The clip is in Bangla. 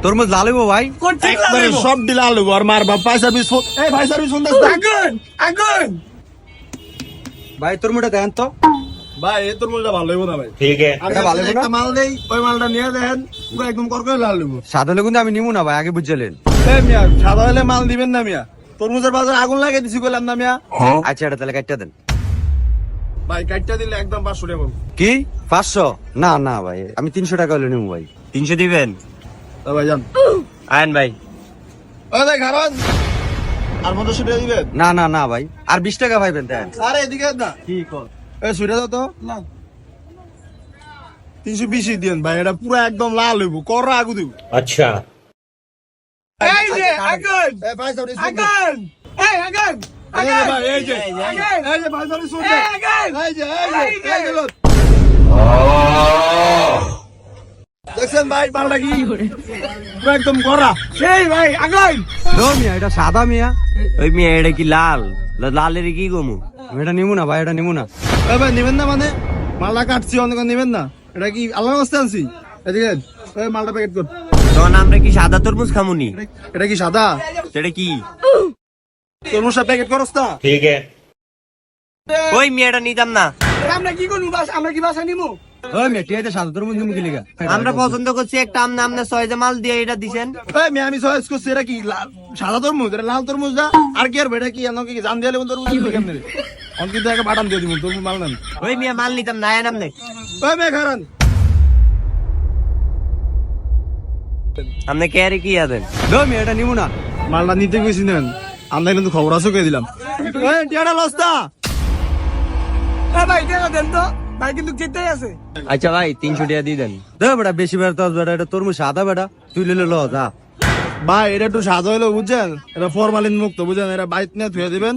তরমুজ লাল হইবো ভাই? একবারে সব ডিলা আলু আর মার বাপ ভাই সার্ভিস এই ভাই সার্ভিস শুনতেছ আগুন আগুন ভাই তরমুজটা দেন তো। ভাই এই তরমুজটা ভালো হইবো না ভাই। ठीक है। এটা ভালো হইবো না? একটা মাল দেই ওই মালটা নিয়ে দেখেন পুরো একদম করকরে লাল হইবো। সাদা হলে কিন্তু আমি নিবো না ভাই, আগে বুঝছিলেন। এই মিয়া সাদা হলে মাল দিবেন না মিয়া, তরমুজের বাজারে আগুন লাগিয়ে দিছি কইলাম না মিয়া। আচ্ছা এটা তাহলে কাটটা দেন। ভাই কাটটা দিলে একদম 500 টাকা পাবো। কি 500? না না ভাই, আমি 300 টাকা হলে নিবো ভাই। 300 দিবেন? ও ভাই জান আয়েন ভাই। ও ভাই খারাপ আর 500 টাকা দিবেন? না না না ভাই, আর 20 টাকা ভাইবেন দেন। আরে এদিকে না কি কর? এই সুইটা দাও তো না 320 দিন ভাই, এটা পুরো একদম লাল হইবো, কররা আগু দিব। अच्छा। এই যে আগুন এই ভাই সার্ভিস আগুন এই আগুন এই যে ভাই এই যে এই যে ভাই সার্ভিস শুনতে এই যে এই যে দেখছেন ভাই পাল্টা কি পুরো একদম কররা সেই ভাই আগুন। নো মিয়া, এটা সাদা মিয়া। ওই মেয়ে এটা কি লাল? লালের কি গমু? আমি এটা নিবো না ভাই, এটা নিবো না। এই ভাই নেবেন না মানে? মালটা কাটছি অনেক নেবেন না, এটা কি আলাদা অবস্থা আনছি এদিকে এই মালটা প্যাকেট কর। তখন আমরা কি সাদা তরমুজ খামুনি? এটা কি সাদা সেটা কি? তরমুজটা প্যাকেট করছ না? ठीक है। ওই মেয়েটা নিতাম না। আমরা কি করব বাস, আমরা কি বাসা নিমু? ওই মিয়া টিয়াতে সাদা তরমুজ নিবো কি লিগা? আমরা পছন্দ করছি একটা, আমনে আমনে 6 মাল দিয়ে এটা দিছেন। এই মেয়ে আমি চয়েস করছি, এটা কি সাদা তরমুজ, এটা লাল তরমুজ না আর কি আর এটা কি জানো কি জান দিলে তরমুজ কেমনে রে অন কিন্তু একটা বাটাম দিয়ে দিমু তরমুজ মাল নেন। ওই মেয়ে মাল নিতাম না, আয়েন আমনে। ওই মেয়ে খারান আমনে কে রে কি আছেন? নো মিয়া, এটা নিবো না। মালটা নিতে গেছি নেন, আমরা কিন্তু খবর আছে কই দিলাম। এই টিয়াটা লস্তা ভাই কেন দেন তো ভাই, কিন্তু চেতেই আছে। আচ্ছা ভাই 300 টাকা দিয়ে দেন। দে বেটা, বেশি বেড়া তো বেটা, এটা তরমুজ সাদা বেটা, তুই লইলে ল যা। ভাই এটা একটু সাদা হইলো বুঝছেন, এটা ফরমালিন মুক্ত বুঝছেন, এটা বাইক নিয়ে ধুয়ে দিবেন